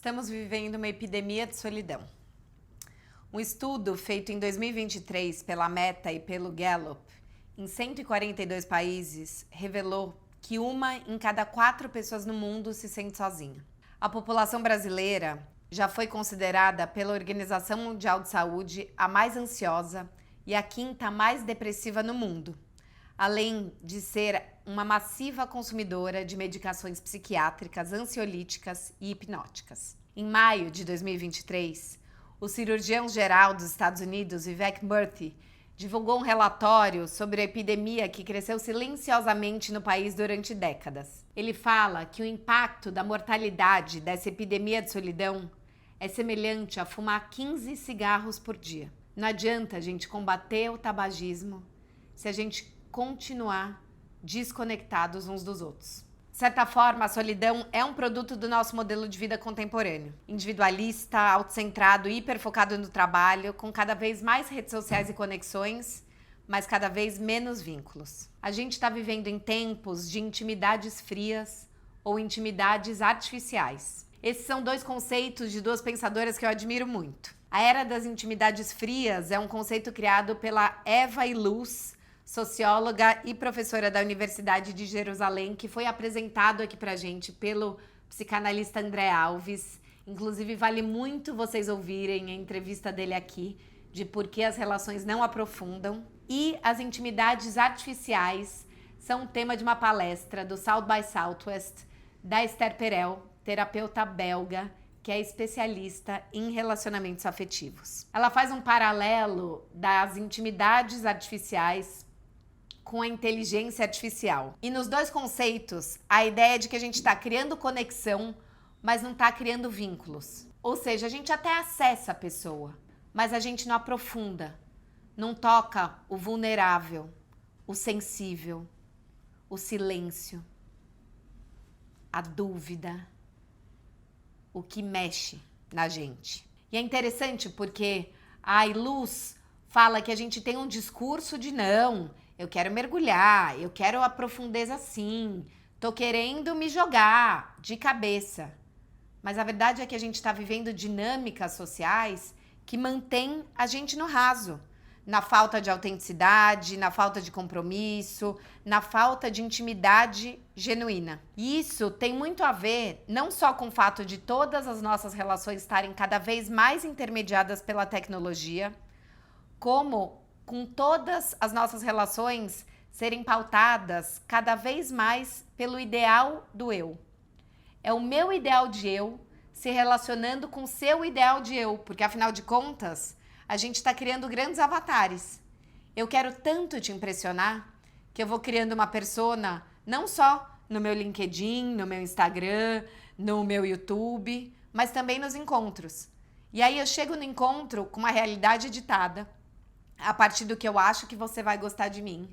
Estamos vivendo uma epidemia de solidão. Um estudo feito em 2023 pela Meta e pelo Gallup, em 142 países, revelou que 1 em cada 4 pessoas no mundo se sente sozinha. A população brasileira já foi considerada pela Organização Mundial de Saúde a mais ansiosa e a 5ª mais depressiva no mundo, além de ser uma massiva consumidora de medicações psiquiátricas, ansiolíticas e hipnóticas. Em maio de 2023, o cirurgião-geral dos Estados Unidos, Vivek Murthy, divulgou um relatório sobre a epidemia que cresceu silenciosamente no país durante décadas. Ele fala que o impacto da mortalidade dessa epidemia de solidão é semelhante a fumar 15 cigarros por dia. Não adianta a gente combater o tabagismo se a gente continuar desconectados uns dos outros. De certa forma, a solidão é um produto do nosso modelo de vida contemporâneo. Individualista, autocentrado, hiperfocado no trabalho, com cada vez mais redes sociais e conexões, mas cada vez menos vínculos. A gente está vivendo em tempos de intimidades frias ou intimidades artificiais. Esses são 2 conceitos de 2 pensadoras que eu admiro muito. A era das intimidades frias é um conceito criado pela Eva Illouz, socióloga e professora da Universidade de Jerusalém, que foi apresentado aqui pra gente pelo psicanalista André Alves. Inclusive, vale muito vocês ouvirem a entrevista dele aqui, de por que as relações não aprofundam. E as intimidades artificiais são tema de uma palestra do South by Southwest, da Esther Perel, terapeuta belga, que é especialista em relacionamentos afetivos. Ela faz um paralelo das intimidades artificiais com a inteligência artificial. E nos 2 conceitos, a ideia é de que a gente está criando conexão, mas não está criando vínculos. Ou seja, a gente até acessa a pessoa, mas a gente não aprofunda, não toca o vulnerável, o sensível, o silêncio, a dúvida, o que mexe na gente. E é interessante porque a Illouz fala que a gente tem um discurso de não, eu quero mergulhar, eu quero a profundeza sim, tô querendo me jogar de cabeça. Mas a verdade é que a gente está vivendo dinâmicas sociais que mantêm a gente no raso, na falta de autenticidade, na falta de compromisso, na falta de intimidade genuína. E isso tem muito a ver não só com o fato de todas as nossas relações estarem cada vez mais intermediadas pela tecnologia, como com todas as nossas relações serem pautadas cada vez mais pelo ideal do eu. É o meu ideal de eu se relacionando com o seu ideal de eu, porque afinal de contas, a gente está criando grandes avatares. Eu quero tanto te impressionar que eu vou criando uma persona não só no meu LinkedIn, no meu Instagram, no meu YouTube, mas também nos encontros. E aí eu chego no encontro com uma realidade editada, a partir do que eu acho que você vai gostar de mim.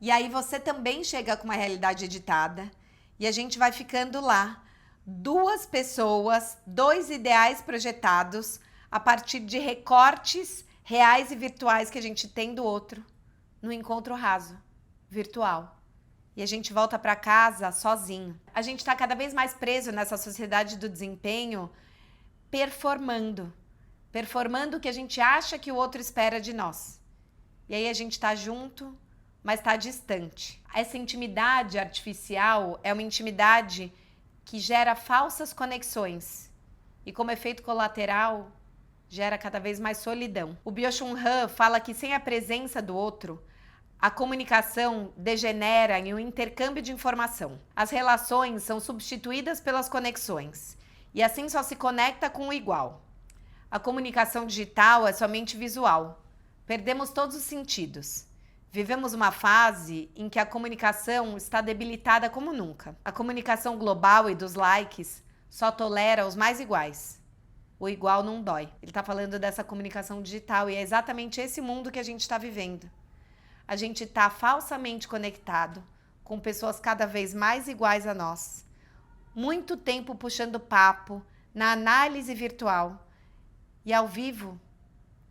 E aí você também chega com uma realidade editada e a gente vai ficando lá, 2 pessoas, 2 ideais projetados a partir de recortes reais e virtuais que a gente tem do outro, no encontro raso, virtual. E a gente volta para casa sozinho. A gente está cada vez mais preso nessa sociedade do desempenho, performando o que a gente acha que o outro espera de nós. E aí a gente tá junto, mas tá distante. Essa intimidade artificial é uma intimidade que gera falsas conexões. E como efeito colateral, gera cada vez mais solidão. O Byung-Chul Han fala que sem a presença do outro, a comunicação degenera em um intercâmbio de informação. As relações são substituídas pelas conexões. E assim só se conecta com o igual. A comunicação digital é somente visual. Perdemos todos os sentidos. Vivemos uma fase em que a comunicação está debilitada como nunca. A comunicação global e dos likes só tolera os mais iguais. O igual não dói. Ele está falando dessa comunicação digital e é exatamente esse mundo que a gente está vivendo. A gente está falsamente conectado com pessoas cada vez mais iguais a nós. Muito tempo puxando papo na análise virtual. E ao vivo,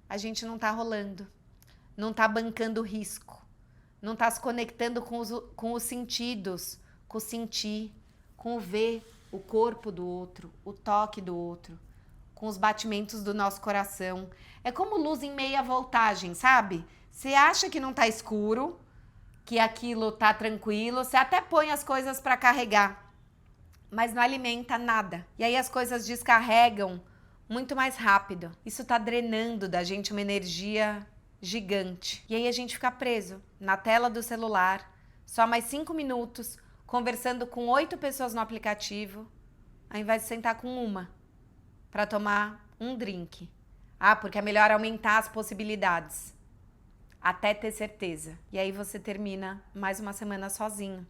a gente não está rolando, não está bancando risco, não está se conectando com os sentidos, com o sentir, com o ver, o corpo do outro, o toque do outro, com os batimentos do nosso coração. É como luz em meia voltagem, sabe? Você acha que não tá escuro, que aquilo tá tranquilo, você até põe as coisas para carregar, mas não alimenta nada. E aí as coisas descarregam muito mais rápido. Isso tá drenando da gente uma energia gigante. E aí a gente fica preso na tela do celular, só mais 5 minutos, conversando com 8 pessoas no aplicativo, ao invés de sentar com uma, para tomar um drink. Ah, porque é melhor aumentar as possibilidades, até ter certeza. E aí você termina mais uma semana sozinho.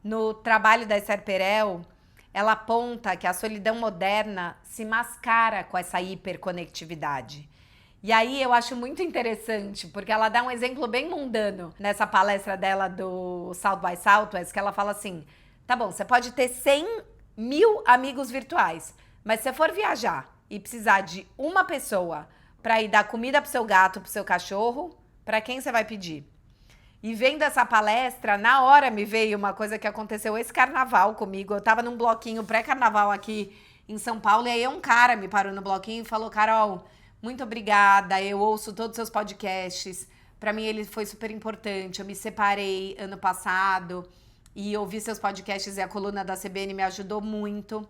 No trabalho da Esther Perel, ela aponta que a solidão moderna se mascara com essa hiperconectividade. E aí eu acho muito interessante, porque ela dá um exemplo bem mundano nessa palestra dela do South by Southwest, que ela fala assim, tá bom, você pode ter 100 mil amigos virtuais, mas se você for viajar e precisar de uma pessoa para ir dar comida pro seu gato, pro seu cachorro, para quem você vai pedir? E vendo essa palestra, na hora me veio uma coisa que aconteceu esse carnaval comigo. Eu tava num bloquinho pré-carnaval aqui em São Paulo, e aí um cara me parou no bloquinho e falou, Carol, muito obrigada, eu ouço todos os seus podcasts. Para mim ele foi super importante, eu me separei ano passado e ouvi seus podcasts e a coluna da CBN me ajudou muito.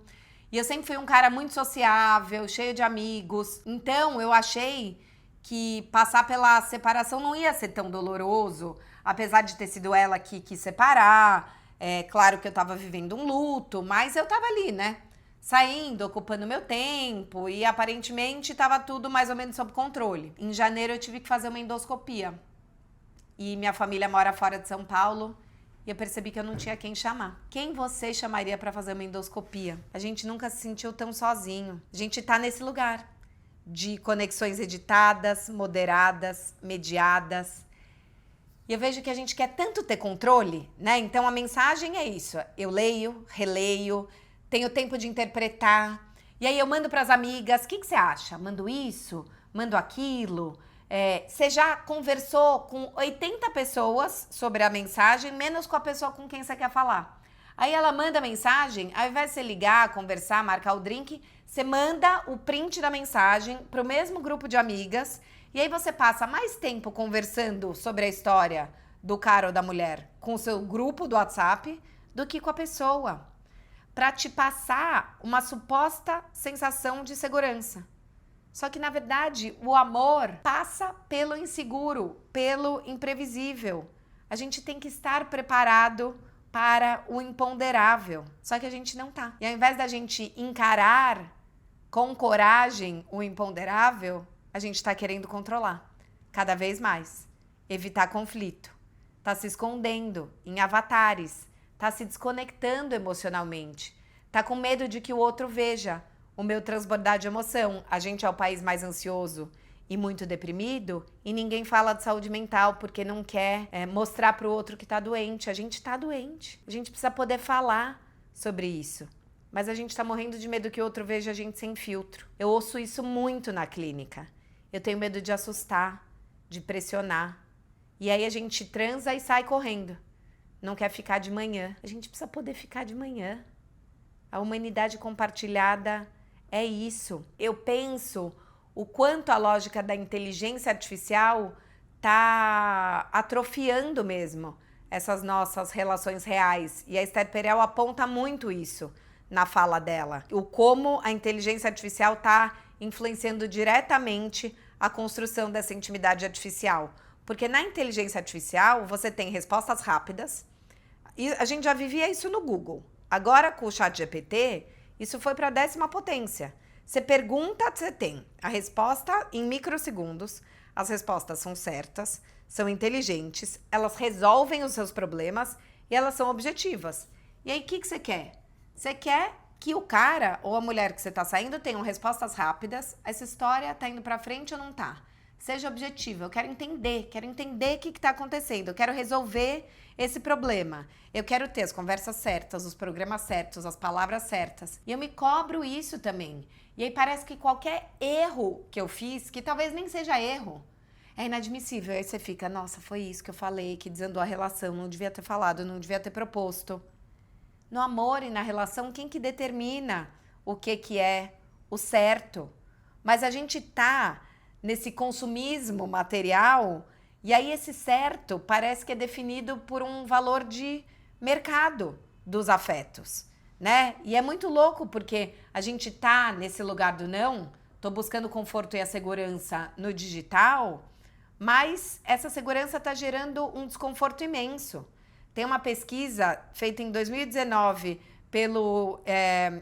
E eu sempre fui um cara muito sociável, cheio de amigos. Então eu achei que passar pela separação não ia ser tão doloroso, apesar de ter sido ela que quis separar. É claro que eu tava vivendo um luto, mas eu tava ali, né? Saindo, ocupando meu tempo e aparentemente estava tudo mais ou menos sob controle. Em janeiro eu tive que fazer uma endoscopia e minha família mora fora de São Paulo e eu percebi que eu não tinha quem chamar. Quem você chamaria para fazer uma endoscopia? A gente nunca se sentiu tão sozinho. A gente tá nesse lugar de conexões editadas, moderadas, mediadas. E eu vejo que a gente quer tanto ter controle, né? Então a mensagem é isso. Eu leio, releio, tenho tempo de interpretar. E aí eu mando para as amigas, o que você acha? Mando isso? Mando aquilo? Você já conversou com 80 pessoas sobre a mensagem, menos com a pessoa com quem você quer falar. Aí ela manda a mensagem, ao invés de você ligar, conversar, marcar o drink, você manda o print da mensagem para o mesmo grupo de amigas e aí você passa mais tempo conversando sobre a história do cara ou da mulher com o seu grupo do WhatsApp do que com a pessoa, para te passar uma suposta sensação de segurança. Só que, na verdade, o amor passa pelo inseguro, pelo imprevisível. A gente tem que estar preparado para o imponderável. Só que a gente não tá. E ao invés da gente encarar com coragem o imponderável, a gente tá querendo controlar cada vez mais. Evitar conflito. Tá se escondendo em avatares. Tá se desconectando emocionalmente. Tá com medo de que o outro veja o meu transbordar de emoção. A gente é o país mais ansioso e muito deprimido e ninguém fala de saúde mental porque não quer mostrar pro outro que tá doente. A gente tá doente. A gente precisa poder falar sobre isso. Mas a gente tá morrendo de medo que o outro veja a gente sem filtro. Eu ouço isso muito na clínica. Eu tenho medo de assustar, de pressionar. E aí a gente transa e sai correndo. Não quer ficar de manhã. A gente precisa poder ficar de manhã. A humanidade compartilhada é isso. Eu penso o quanto a lógica da inteligência artificial tá atrofiando mesmo essas nossas relações reais. E a Esther Perel aponta muito isso na fala dela. O como a inteligência artificial tá influenciando diretamente a construção dessa intimidade artificial. Porque na inteligência artificial você tem respostas rápidas. E a gente já vivia isso no Google. Agora com o ChatGPT, isso foi para a 10ª potência. Você pergunta, você tem a resposta em microsegundos. As respostas são certas, são inteligentes, elas resolvem os seus problemas e elas são objetivas. E aí, o que você quer? Você quer que o cara ou a mulher que você está saindo tenham respostas rápidas. Essa história está indo para frente ou não está? Seja objetivo. Eu quero entender o que está acontecendo. Eu quero resolver esse problema. Eu quero ter as conversas certas, os programas certos, as palavras certas. E eu me cobro isso também. E aí parece que qualquer erro que eu fiz, que talvez nem seja erro, é inadmissível. Aí você fica, nossa, foi isso que eu falei, que desandou a relação, não devia ter falado, não devia ter proposto. No amor e na relação, quem que determina o que é o certo? Mas a gente tá nesse consumismo material e aí esse certo parece que é definido por um valor de mercado dos afetos, né? E é muito louco porque a gente tá nesse lugar do não, tô buscando o conforto e a segurança no digital, mas essa segurança tá gerando um desconforto imenso. Tem uma pesquisa feita em 2019 pelo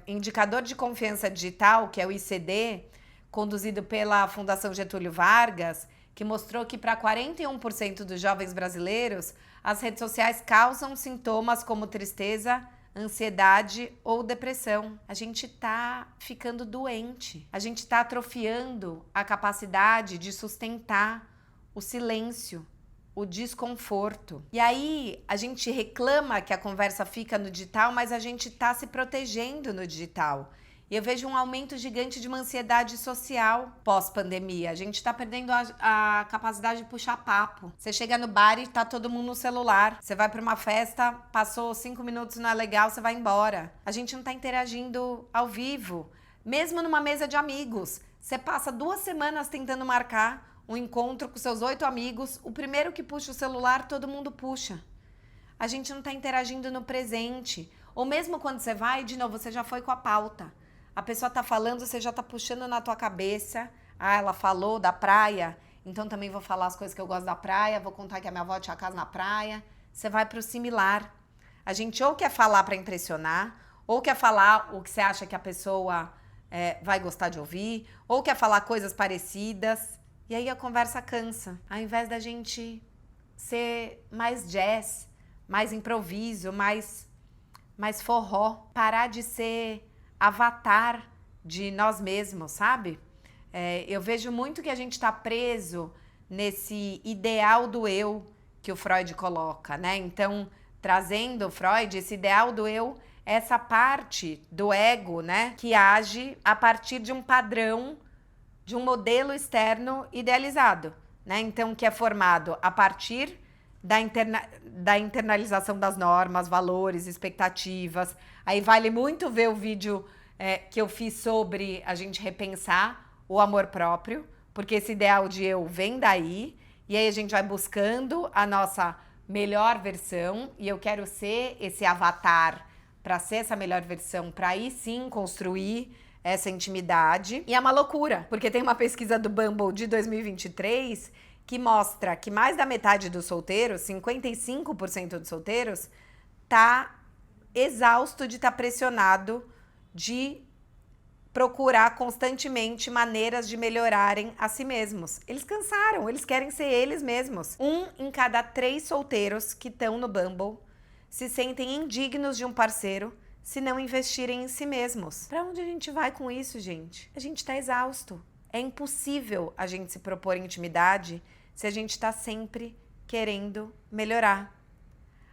Indicador de Confiança Digital, que é o ICD, conduzido pela Fundação Getúlio Vargas, que mostrou que para 41% dos jovens brasileiros, as redes sociais causam sintomas como tristeza, ansiedade ou depressão. A gente tá ficando doente, a gente tá atrofiando a capacidade de sustentar o silêncio, o desconforto. E aí a gente reclama que a conversa fica no digital, mas a gente tá se protegendo no digital. E eu vejo um aumento gigante de uma ansiedade social pós-pandemia. A gente tá perdendo a capacidade de puxar papo. Você chega no bar e tá todo mundo no celular. Você vai pra uma festa, passou 5 minutos, não é legal, você vai embora. A gente não tá interagindo ao vivo. Mesmo numa mesa de amigos. Você passa 2 semanas tentando marcar um encontro com seus 8 amigos. O primeiro que puxa o celular, todo mundo puxa. A gente não tá interagindo no presente. Ou mesmo quando você vai, de novo, você já foi com a pauta. A pessoa tá falando, você já tá puxando na tua cabeça. Ah, ela falou da praia, então também vou falar as coisas que eu gosto da praia, vou contar que a minha avó tinha casa na praia. Você vai pro similar. A gente ou quer falar para impressionar, ou quer falar o que você acha que a pessoa vai gostar de ouvir, ou quer falar coisas parecidas. E aí a conversa cansa. Ao invés da gente ser mais jazz, mais improviso, mais forró, parar de ser avatar de nós mesmos, sabe? Eu vejo muito que a gente está preso nesse ideal do eu que o Freud coloca, né? Então, trazendo o Freud, esse ideal do eu, essa parte do ego, né? Que age a partir de um padrão, de um modelo externo idealizado, né? Então, que é formado a partir da internalização das normas, valores, expectativas. Aí vale muito ver o vídeo que eu fiz sobre a gente repensar o amor próprio, porque esse ideal de eu vem daí, e aí a gente vai buscando a nossa melhor versão, e eu quero ser esse avatar para ser essa melhor versão, para aí sim construir essa intimidade. E é uma loucura, porque tem uma pesquisa do Bumble de 2023 que mostra que mais da metade dos solteiros, 55% dos solteiros, tá exausto de estar pressionado de procurar constantemente maneiras de melhorarem a si mesmos. Eles cansaram, eles querem ser eles mesmos. 1 em cada 3 solteiros que estão no Bumble se sentem indignos de um parceiro se não investirem em si mesmos. Pra onde a gente vai com isso, gente? A gente tá exausto. É impossível a gente se propor intimidade se a gente tá sempre querendo melhorar.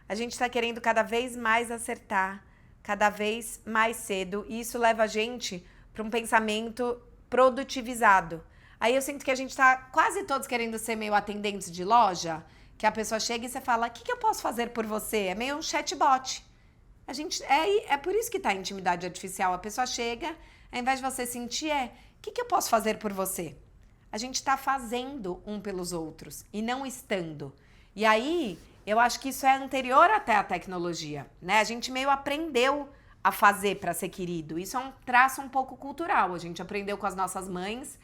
A gente tá querendo cada vez mais acertar, cada vez mais cedo, e isso leva a gente para um pensamento produtivizado. Aí eu sinto que a gente tá quase todos querendo ser meio atendentes de loja, que a pessoa chega e você fala, o que eu posso fazer por você? É meio um chatbot. A gente, é por isso que tá a intimidade artificial. A pessoa chega, ao invés de você sentir, o que eu posso fazer por você? A gente tá fazendo um pelos outros e não estando. E aí, eu acho que isso é anterior até à tecnologia, né? A gente meio aprendeu a fazer para ser querido. Isso é um traço um pouco cultural. A gente aprendeu com as nossas mães.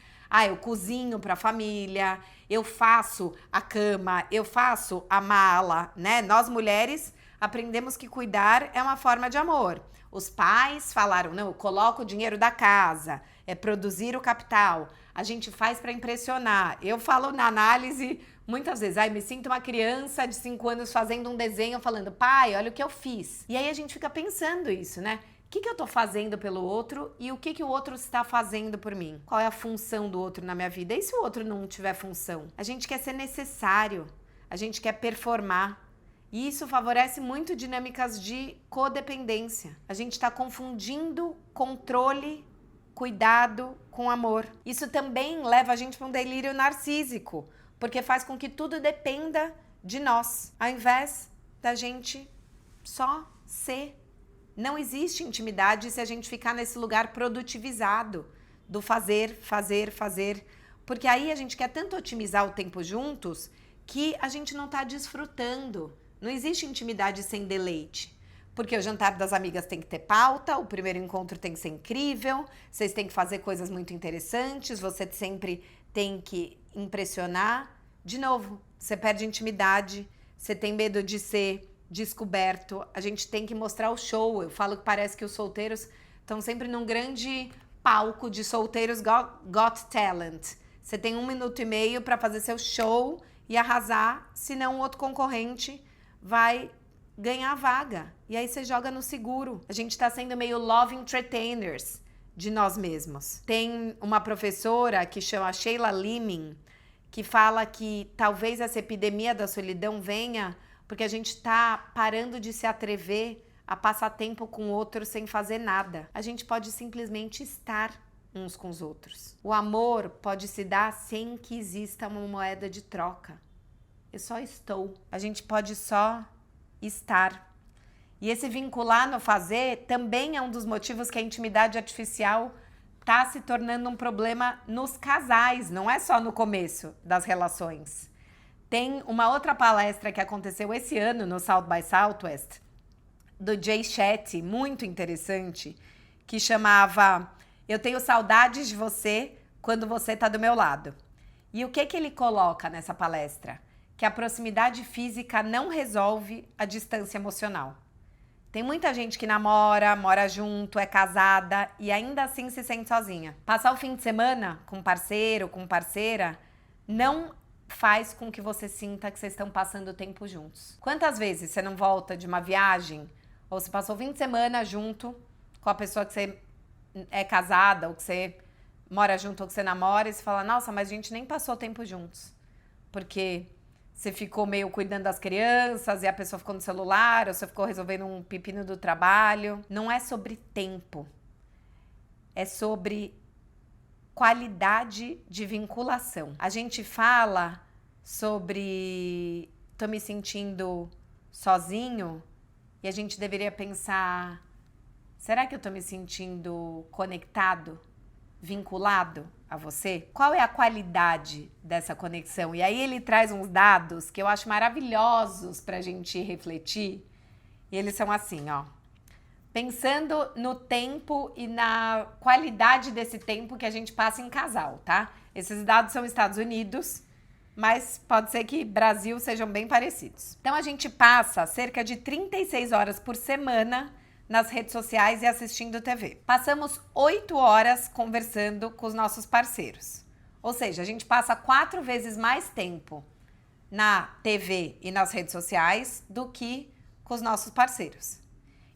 Eu cozinho para a família, eu faço a cama, eu faço a mala, né? Nós mulheres aprendemos que cuidar é uma forma de amor. Os pais falaram, não, eu coloco o dinheiro da casa, é produzir o capital. A gente faz para impressionar. Eu falo na análise muitas vezes, me sinto uma criança de 5 anos fazendo um desenho, falando, pai, olha o que eu fiz. E aí a gente fica pensando isso, né? O que eu tô fazendo pelo outro e o que o outro está fazendo por mim? Qual é a função do outro na minha vida? E se o outro não tiver função? A gente quer ser necessário, a gente quer performar. E isso favorece muito dinâmicas de codependência. A gente está confundindo controle, cuidado com amor. Isso também leva a gente para um delírio narcísico, porque faz com que tudo dependa de nós, ao invés da gente só ser, Não existe intimidade se a gente ficar nesse lugar produtivizado do fazer, fazer, fazer. Porque aí a gente quer tanto otimizar o tempo juntos que a gente não está desfrutando. Não existe intimidade sem deleite. Porque o jantar das amigas tem que ter pauta, o primeiro encontro tem que ser incrível, vocês têm que fazer coisas muito interessantes, você sempre tem que impressionar. De novo, você perde intimidade, você tem medo de ser descoberto, a gente tem que mostrar o show. Eu falo que parece que os solteiros estão sempre num grande palco de solteiros got talent. Você tem 1 minuto e meio para fazer seu show e arrasar, senão o outro concorrente vai ganhar a vaga. E aí você joga no seguro. A gente tá sendo meio love entertainers de nós mesmos. Tem uma professora que chama Sheila Leeming, que fala que talvez essa epidemia da solidão venha porque a gente tá parando de se atrever a passar tempo com outro sem fazer nada. A gente pode simplesmente estar uns com os outros. O amor pode se dar sem que exista uma moeda de troca. Eu só estou. A gente pode só estar. E esse vincular no fazer também é um dos motivos que a intimidade artificial está se tornando um problema nos casais, não é só no começo das relações. Tem uma outra palestra que aconteceu esse ano no South by Southwest, do Jay Shetty, muito interessante, que chamava Eu tenho saudades de você quando você está do meu lado. E o que ele coloca nessa palestra? Que a proximidade física não resolve a distância emocional. Tem muita gente que namora, mora junto, é casada e ainda assim se sente sozinha. Passar o fim de semana com parceiro, com parceira, não faz com que você sinta que vocês estão passando tempo juntos. Quantas vezes você não volta de uma viagem ou você passou o fim de semana junto com a pessoa que você é casada ou que você mora junto ou que você namora e você fala, nossa, mas a gente nem passou tempo juntos. Porque você ficou meio cuidando das crianças e a pessoa ficou no celular, ou você ficou resolvendo um pepino do trabalho. Não é sobre tempo. É sobre qualidade de vinculação. A gente fala sobre tô me sentindo sozinho e a gente deveria pensar, será que eu tô me sentindo conectado, vinculado a você? Qual é a qualidade dessa conexão? E aí ele traz uns dados que eu acho maravilhosos pra gente refletir. E eles são assim, ó. Pensando no tempo e na qualidade desse tempo que a gente passa em casal, tá? Esses dados são Estados Unidos, mas pode ser que Brasil sejam bem parecidos. Então a gente passa cerca de 36 horas por semana nas redes sociais e assistindo TV. Passamos 8 horas conversando com os nossos parceiros. Ou seja, a gente passa 4 vezes mais tempo na TV e nas redes sociais do que com os nossos parceiros.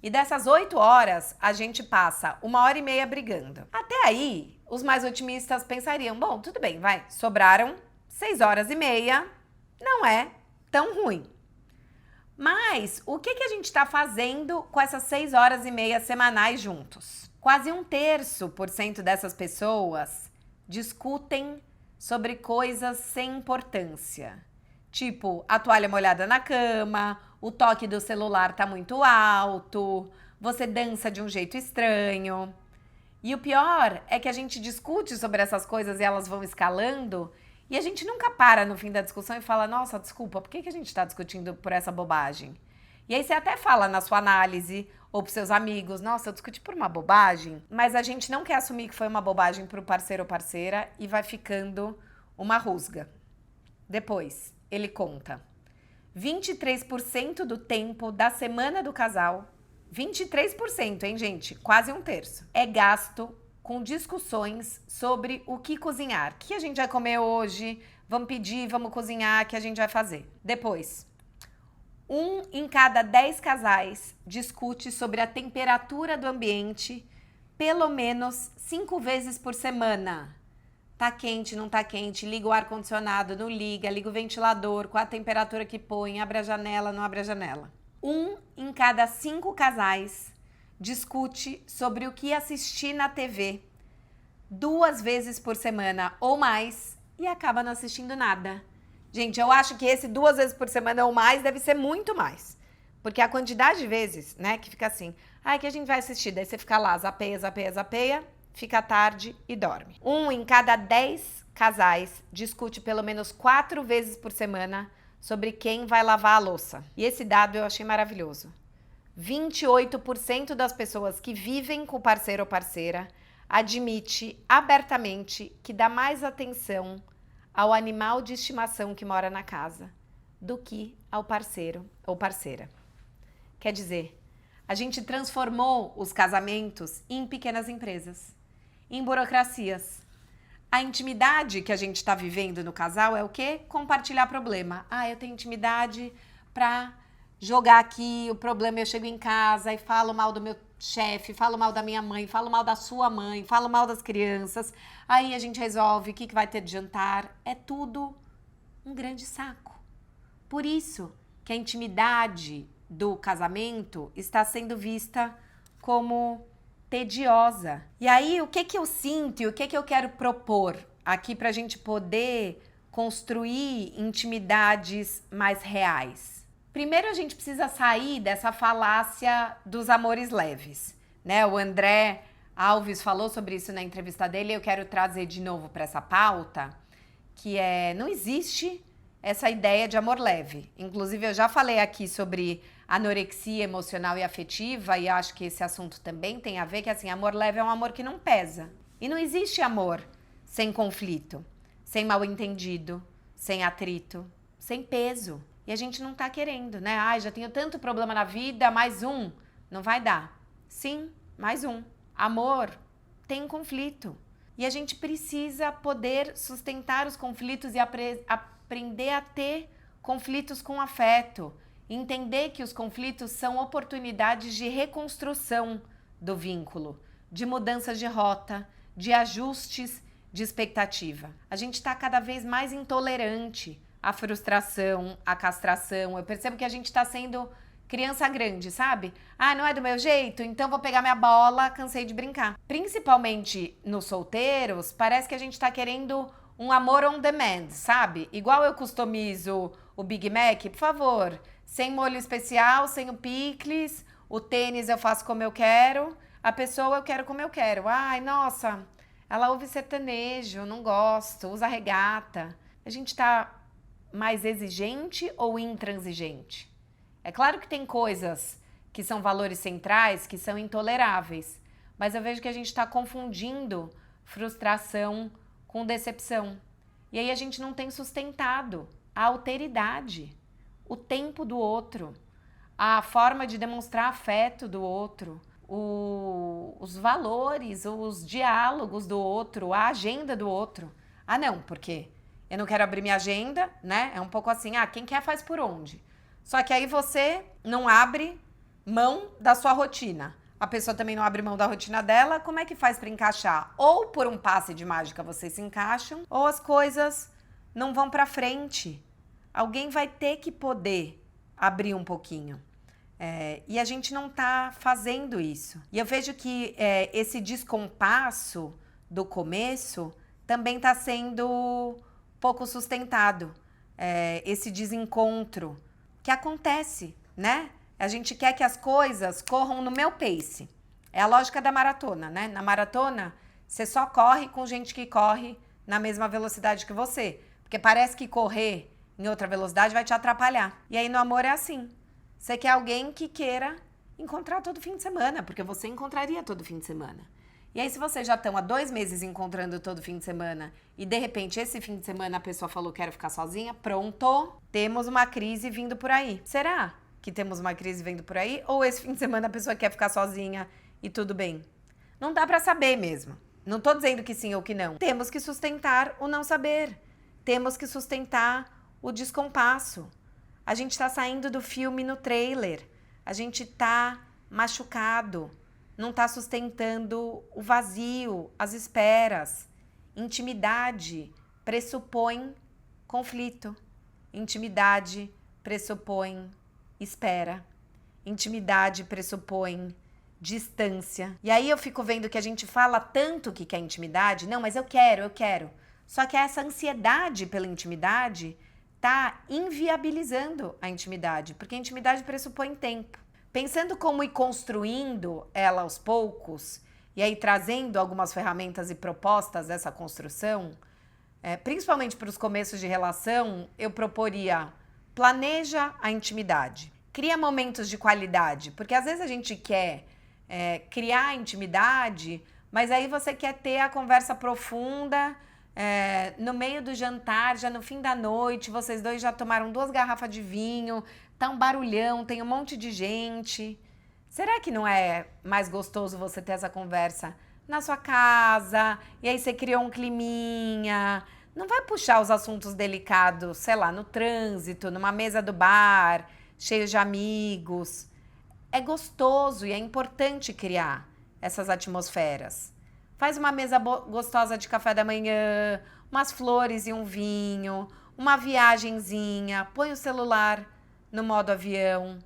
E dessas 8 horas, a gente passa 1h30 brigando. Até aí, os mais otimistas pensariam, bom, tudo bem, vai, sobraram 6h30, não é tão ruim. Mas o que a gente está fazendo com essas 6h30 semanais juntos? Quase 1/3% dessas pessoas discutem sobre coisas sem importância. Tipo, a toalha molhada na cama, o toque do celular tá muito alto, você dança de um jeito estranho. E o pior é que a gente discute sobre essas coisas e elas vão escalando e a gente nunca para no fim da discussão e fala, nossa, desculpa, por que a gente tá discutindo por essa bobagem? E aí você até fala na sua análise ou pros seus amigos, nossa, eu discuti por uma bobagem, mas a gente não quer assumir que foi uma bobagem pro parceiro ou parceira e vai ficando uma rusga. Depois, ele conta, 23% do tempo da semana do casal, 23%, hein, gente? Quase 1/3, é gasto com discussões sobre o que cozinhar. O que a gente vai comer hoje? Vamos pedir, vamos cozinhar, o que a gente vai fazer? Depois, 1 em cada 10 casais discute sobre a temperatura do ambiente pelo menos 5 vezes por semana. Tá quente, não tá quente, liga o ar-condicionado, não liga, liga o ventilador, qual a temperatura que põe, abre a janela, não abre a janela. 1 em cada 5 casais discute sobre o que assistir na TV 2 vezes por semana ou mais e acaba não assistindo nada. Gente, eu acho que esse 2 vezes por semana ou mais deve ser muito mais. Porque a quantidade de vezes, né, que fica assim, que a gente vai assistir, daí você fica lá, zapeia, fica tarde e dorme. 1 em cada 10 casais discute pelo menos 4 vezes por semana sobre quem vai lavar a louça. E esse dado eu achei maravilhoso. 28% das pessoas que vivem com o parceiro ou parceira admite abertamente que dá mais atenção ao animal de estimação que mora na casa do que ao parceiro ou parceira. Quer dizer, a gente transformou os casamentos em pequenas empresas, em burocracias. A intimidade que a gente está vivendo no casal é o quê? Compartilhar problema. Eu tenho intimidade para jogar aqui o problema, eu chego em casa e falo mal do meu chefe, falo mal da minha mãe, falo mal da sua mãe, falo mal das crianças. Aí a gente resolve o que vai ter de jantar. É tudo um grande saco. Por isso que a intimidade do casamento está sendo vista como tediosa. E aí, o que eu sinto e o que eu quero propor aqui para a gente poder construir intimidades mais reais? Primeiro, a gente precisa sair dessa falácia dos amores leves, né? O André Alves falou sobre isso na entrevista dele, eu quero trazer de novo para essa pauta, que não existe essa ideia de amor leve. Inclusive, eu já falei aqui sobre anorexia emocional e afetiva, e acho que esse assunto também tem a ver, que assim, amor leve é um amor que não pesa. E não existe amor sem conflito, sem mal-entendido, sem atrito, sem peso. E a gente não tá querendo, né? Já tenho tanto problema na vida, mais um. Não vai dar. Sim, mais um. Amor tem conflito. E a gente precisa poder sustentar os conflitos e aprender a ter conflitos com afeto. Entender que os conflitos são oportunidades de reconstrução do vínculo, de mudanças de rota, de ajustes de expectativa. A gente está cada vez mais intolerante à frustração, à castração. Eu percebo que a gente está sendo criança grande, sabe? Não é do meu jeito? Então vou pegar minha bola, cansei de brincar. Principalmente nos solteiros, parece que a gente está querendo um amor on demand, sabe? Igual eu customizo o Big Mac, por favor, sem molho especial, sem o picles, o tênis eu faço como eu quero, a pessoa eu quero como eu quero. Nossa, ela ouve sertanejo, não gosto, usa regata. A gente tá mais exigente ou intransigente? É claro que tem coisas que são valores centrais que são intoleráveis, mas eu vejo que a gente está confundindo frustração com decepção. E aí a gente não tem sustentado a alteridade, o tempo do outro, a forma de demonstrar afeto do outro, os valores, os diálogos do outro, a agenda do outro. Não, porque eu não quero abrir minha agenda, né? É um pouco assim, quem quer faz por onde. Só que aí você não abre mão da sua rotina. A pessoa também não abre mão da rotina dela. Como é que faz para encaixar? Ou por um passe de mágica vocês se encaixam, ou as coisas não vão para frente. Alguém vai ter que poder abrir um pouquinho. E a gente não tá fazendo isso. E eu vejo que esse descompasso do começo também tá sendo pouco sustentado. Esse desencontro que acontece, né? A gente quer que as coisas corram no meu pace. É a lógica da maratona, né? Na maratona, você só corre com gente que corre na mesma velocidade que você. Porque parece que correr em outra velocidade vai te atrapalhar. E aí no amor é assim. Você quer alguém que queira encontrar todo fim de semana, porque você encontraria todo fim de semana. E aí se vocês já estão há 2 meses encontrando todo fim de semana e de repente esse fim de semana a pessoa falou quero ficar sozinha, pronto, temos uma crise vindo por aí. Será que temos uma crise vindo por aí? Ou esse fim de semana a pessoa quer ficar sozinha e tudo bem? Não dá pra saber mesmo. Não tô dizendo que sim ou que não. Temos que sustentar o não saber. Temos que sustentar o descompasso. A gente tá saindo do filme no trailer. A gente tá machucado. Não tá sustentando o vazio, as esperas. Intimidade pressupõe conflito. Intimidade pressupõe espera. Intimidade pressupõe distância. E aí eu fico vendo que a gente fala tanto que quer intimidade. Não, mas eu quero. Só que essa ansiedade pela intimidade está inviabilizando a intimidade, porque a intimidade pressupõe tempo. Pensando como ir construindo ela aos poucos, e aí trazendo algumas ferramentas e propostas dessa construção, principalmente para os começos de relação, eu proporia: planeja a intimidade, cria momentos de qualidade, porque às vezes a gente quer criar a intimidade, mas aí você quer ter a conversa profunda no meio do jantar, já no fim da noite, vocês dois já tomaram 2 garrafas de vinho, tá um barulhão, tem um monte de gente. Será que não é mais gostoso você ter essa conversa na sua casa, e aí você criou um climinha, não vai puxar os assuntos delicados, sei lá, no trânsito, numa mesa do bar, cheio de amigos. É gostoso e é importante criar essas atmosferas. Faz uma mesa gostosa de café da manhã, umas flores e um vinho, uma viagenzinha, põe o celular no modo avião.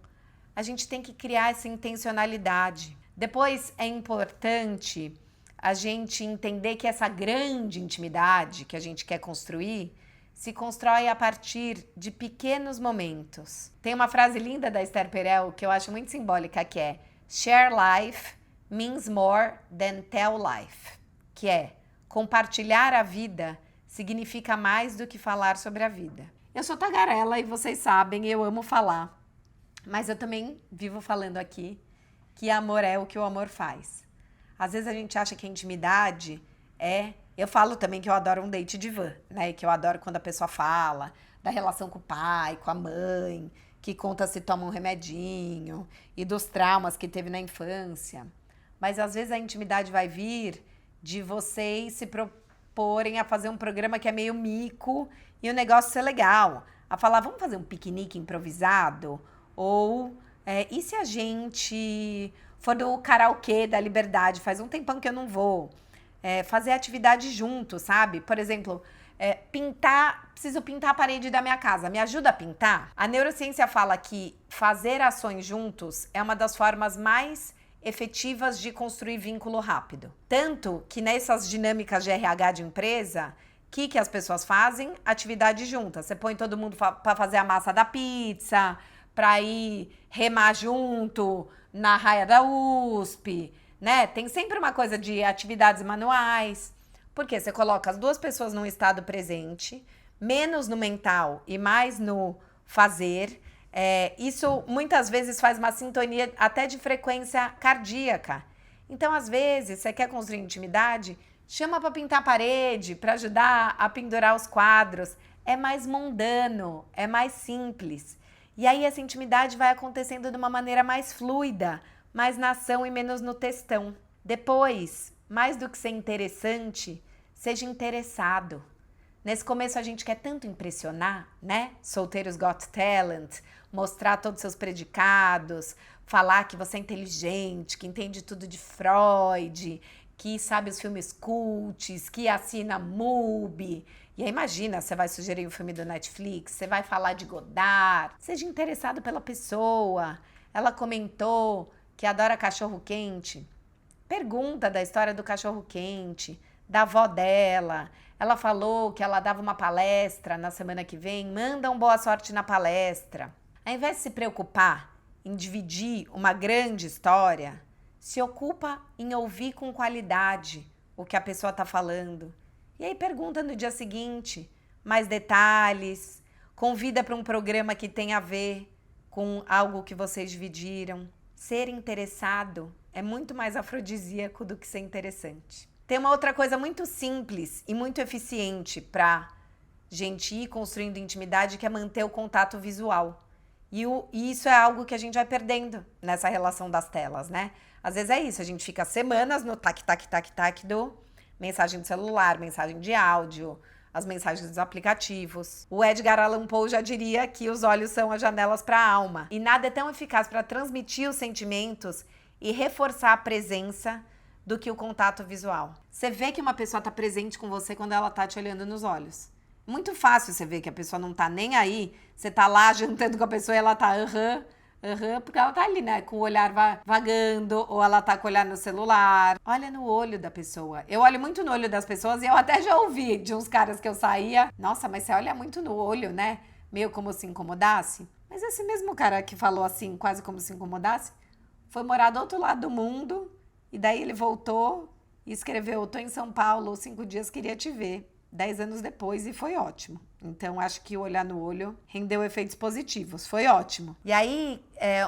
A gente tem que criar essa intencionalidade. Depois é importante a gente entender que essa grande intimidade que a gente quer construir se constrói a partir de pequenos momentos. Tem uma frase linda da Esther Perel que eu acho muito simbólica, que é: share life means more than tell life, que é: compartilhar a vida significa mais do que falar sobre a vida. Eu sou tagarela e vocês sabem, eu amo falar, mas eu também vivo falando aqui que amor é o que o amor faz. Às vezes a gente acha que a intimidade é... Eu falo também que eu adoro um date de van, né? Que eu adoro quando a pessoa fala da relação com o pai, com a mãe, que conta se toma um remedinho e dos traumas que teve na infância. Mas às vezes a intimidade vai vir de vocês se proporem a fazer um programa que é meio mico e o negócio ser legal. A falar: vamos fazer um piquenique improvisado? Ou e se a gente for no karaokê da Liberdade? Faz um tempão que eu não vou. Fazer atividade junto, sabe? Por exemplo, preciso pintar a parede da minha casa, me ajuda a pintar? A neurociência fala que fazer ações juntos é uma das formas mais efetivas de construir vínculo rápido. Tanto que nessas dinâmicas de RH de empresa, o que as pessoas fazem? Atividade junta. Você põe todo mundo para fazer a massa da pizza, para ir remar junto na raia da USP, né? Tem sempre uma coisa de atividades manuais, porque você coloca as 2 pessoas num estado presente, menos no mental e mais no fazer. Isso muitas vezes faz uma sintonia até de frequência cardíaca. Então, às vezes, você quer construir intimidade, chama para pintar a parede, para ajudar a pendurar os quadros. É mais mundano, é mais simples. E aí essa intimidade vai acontecendo de uma maneira mais fluida, mais na ação e menos no textão. Depois, mais do que ser interessante, seja interessado. Nesse começo a gente quer tanto impressionar, né? Solteiros Got Talent, mostrar todos os seus predicados, falar que você é inteligente, que entende tudo de Freud, que sabe os filmes cults, que assina MUBI. E aí imagina, você vai sugerir um filme do Netflix, você vai falar de Godard. Seja interessado pela pessoa. Ela comentou que adora cachorro-quente. Pergunta da história do cachorro-quente, da avó dela. Ela falou que ela dava uma palestra na semana que vem. Manda um boa sorte na palestra. Ao invés de se preocupar em dividir uma grande história, se ocupa em ouvir com qualidade o que a pessoa está falando. E aí pergunta no dia seguinte mais detalhes, convida para um programa que tem a ver com algo que vocês dividiram. Ser interessado é muito mais afrodisíaco do que ser interessante. Tem uma outra coisa muito simples e muito eficiente para gente ir construindo intimidade, que é manter o contato visual. E isso é algo que a gente vai perdendo nessa relação das telas, né? Às vezes é isso, a gente fica semanas no tac do mensagem do celular, mensagem de áudio, as mensagens dos aplicativos. O Edgar Allan Poe já diria que os olhos são as janelas para a alma. E nada é tão eficaz para transmitir os sentimentos e reforçar a presença do que o contato visual. Você vê que uma pessoa está presente com você quando ela está te olhando nos olhos. Muito fácil você ver que a pessoa não tá nem aí. Você tá lá jantando com a pessoa e ela tá porque ela tá ali, né? Com o olhar vagando, ou ela tá com o olhar no celular. Olha no olho da pessoa. Eu olho muito no olho das pessoas e eu até já ouvi de uns caras que eu saía. Nossa, mas você olha muito no olho, né? meio como se incomodasse. Mas esse mesmo cara que falou assim, quase como se incomodasse, foi morar do outro lado do mundo e daí ele voltou e escreveu: tô em São Paulo, 5 dias, queria te ver. 10 anos depois e foi ótimo. Então, acho que o olhar no olho rendeu efeitos positivos. Foi ótimo. E aí,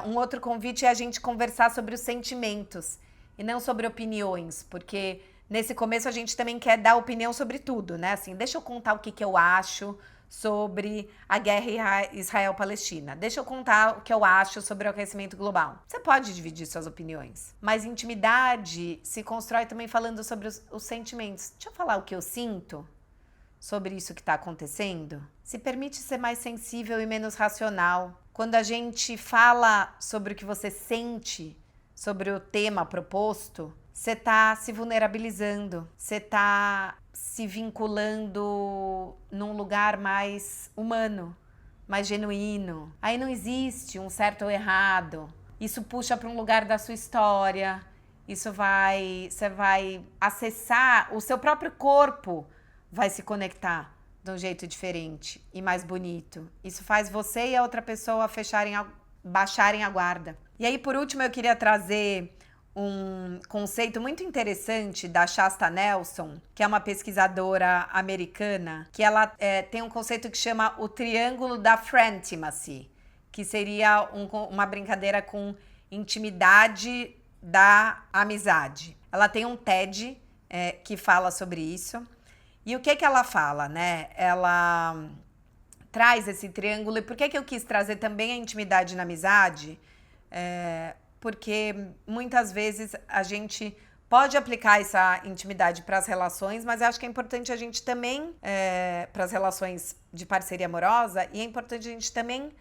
um outro convite é a gente conversar sobre os sentimentos e não sobre opiniões, porque nesse começo a gente também quer dar opinião sobre tudo, né? Assim, deixa eu contar o que eu acho sobre a guerra Israel-Palestina. Deixa eu contar o que eu acho sobre o aquecimento global. Você pode dividir suas opiniões, mas intimidade se constrói também falando sobre os sentimentos. Deixa eu falar o que eu sinto sobre isso que está acontecendo. Se permite ser mais sensível e menos racional. Quando a gente fala sobre o que você sente, sobre o tema proposto, você está se vulnerabilizando, você está se vinculando num lugar mais humano, mais genuíno. Aí não existe um certo ou errado. Isso puxa para um lugar da sua história. Você vai acessar o seu próprio corpo, vai se conectar de um jeito diferente e mais bonito. Isso faz você e a outra pessoa baixarem a guarda. E aí, por último, eu queria trazer um conceito muito interessante da Shasta Nelson, que é uma pesquisadora americana, que ela tem um conceito que chama o triângulo da frientimacy, que seria uma brincadeira com intimidade da amizade. Ela tem um TED que fala sobre isso. E o que ela fala, né? Ela traz esse triângulo. E por que eu quis trazer também a intimidade na amizade? Porque muitas vezes a gente pode aplicar essa intimidade para as relações, mas eu acho que é importante a gente também, para as relações de parceria amorosa, e é importante a gente também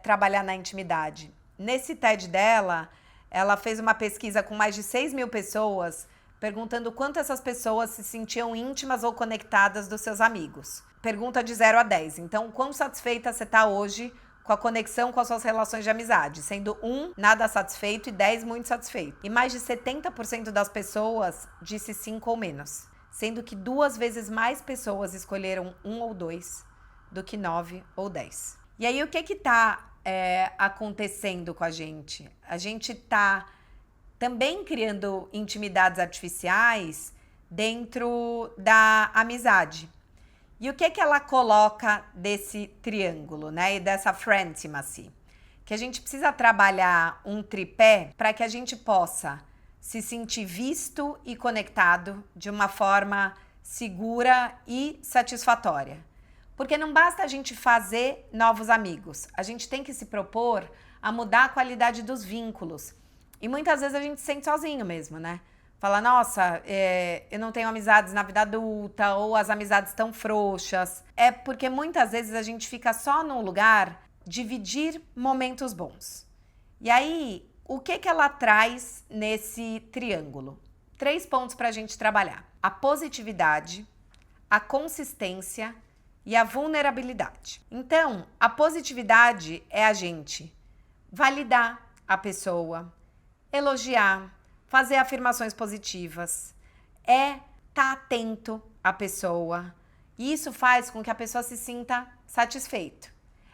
trabalhar na intimidade. Nesse TED dela, ela fez uma pesquisa com mais de 6 mil pessoas, perguntando quanto essas pessoas se sentiam íntimas ou conectadas dos seus amigos. Pergunta de 0 a 10. Então, quão satisfeita você está hoje com a conexão com as suas relações de amizade? Sendo 1, nada satisfeito, e 10, muito satisfeito. E mais de 70% das pessoas disse 5 ou menos. Sendo que 2 vezes mais pessoas escolheram 1 ou 2 do que 9 ou 10. E aí, o que está acontecendo com a gente? A gente está também criando intimidades artificiais dentro da amizade. E o que ela coloca desse triângulo, né? E dessa frientimacy? Que a gente precisa trabalhar um tripé para que a gente possa se sentir visto e conectado de uma forma segura e satisfatória. Porque não basta a gente fazer novos amigos. A gente tem que se propor a mudar a qualidade dos vínculos. E muitas vezes a gente se sente sozinho mesmo, né? Fala, nossa, eu não tenho amizades na vida adulta, ou as amizades estão frouxas. É porque muitas vezes a gente fica só num lugar dividir momentos bons. E aí, o que ela traz nesse triângulo? 3 pontos para a gente trabalhar: a positividade, a consistência e a vulnerabilidade. Então, a positividade é a gente validar a pessoa, elogiar, fazer afirmações positivas, estar atento à pessoa. E isso faz com que a pessoa se sinta satisfeita.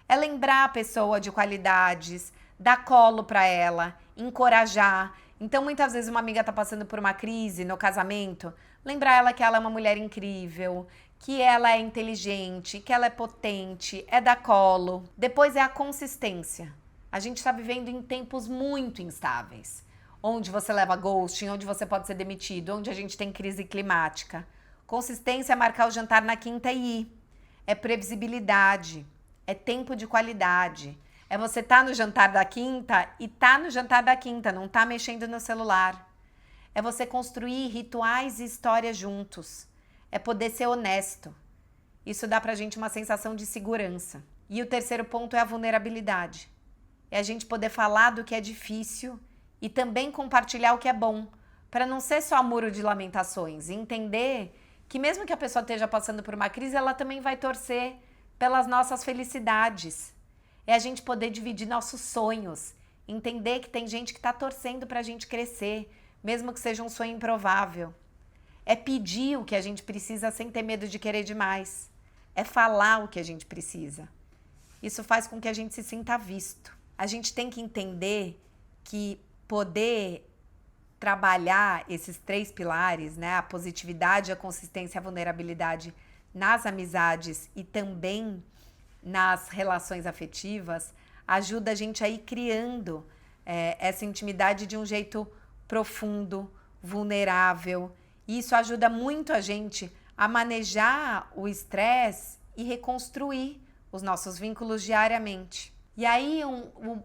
É lembrar a pessoa de qualidades, dar colo para ela, encorajar. Então, muitas vezes uma amiga está passando por uma crise no casamento, lembrar ela que ela é uma mulher incrível, que ela é inteligente, que ela é potente, dar colo. Depois é a consistência. A gente está vivendo em tempos muito instáveis, onde você leva ghosting, onde você pode ser demitido, onde a gente tem crise climática. Consistência é marcar o jantar na quinta e ir. É previsibilidade, é tempo de qualidade. É você estar no jantar da quinta e estar no jantar da quinta, não estar mexendo no celular. É você construir rituais e histórias juntos. É poder ser honesto. Isso dá pra gente uma sensação de segurança. E o terceiro ponto é a vulnerabilidade. É a gente poder falar do que é difícil e também compartilhar o que é bom, para não ser só muro de lamentações, e entender que mesmo que a pessoa esteja passando por uma crise, ela também vai torcer pelas nossas felicidades. É a gente poder dividir nossos sonhos, entender que tem gente que está torcendo para a gente crescer, mesmo que seja um sonho improvável. É pedir o que a gente precisa sem ter medo de querer demais. É falar o que a gente precisa. Isso faz com que a gente se sinta visto. A gente tem que entender que poder trabalhar esses 3 pilares, né, a positividade, a consistência e a vulnerabilidade nas amizades e também nas relações afetivas, ajuda a gente a ir criando essa intimidade de um jeito profundo, vulnerável. E isso ajuda muito a gente a manejar o estresse e reconstruir os nossos vínculos diariamente. E aí,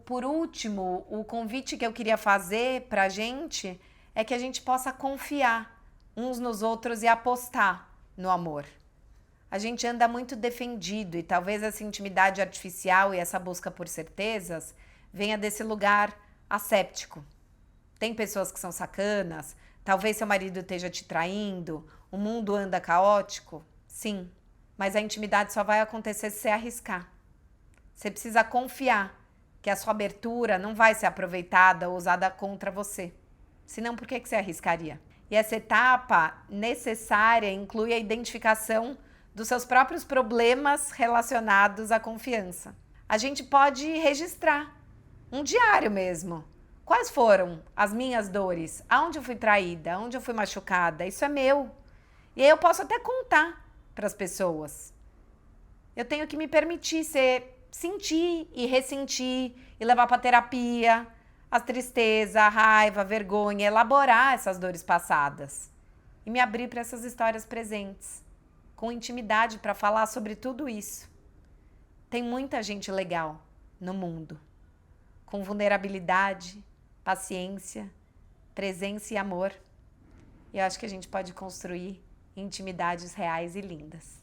por último, o convite que eu queria fazer pra gente é que a gente possa confiar uns nos outros e apostar no amor. A gente anda muito defendido e talvez essa intimidade artificial e essa busca por certezas venha desse lugar asséptico. Tem pessoas que são sacanas, talvez seu marido esteja te traindo, o mundo anda caótico, sim, mas a intimidade só vai acontecer se você arriscar. Você precisa confiar que a sua abertura não vai ser aproveitada ou usada contra você. Senão, por que você arriscaria? E essa etapa necessária inclui a identificação dos seus próprios problemas relacionados à confiança. A gente pode registrar um diário mesmo. Quais foram as minhas dores? Aonde eu fui traída? Aonde eu fui machucada? Isso é meu. E aí eu posso até contar para as pessoas. Eu tenho que me permitir sentir e ressentir e levar para terapia a tristeza, a raiva, a vergonha, elaborar essas dores passadas e me abrir para essas histórias presentes, com intimidade para falar sobre tudo isso. Tem muita gente legal no mundo, com vulnerabilidade, paciência, presença e amor. E eu acho que a gente pode construir intimidades reais e lindas.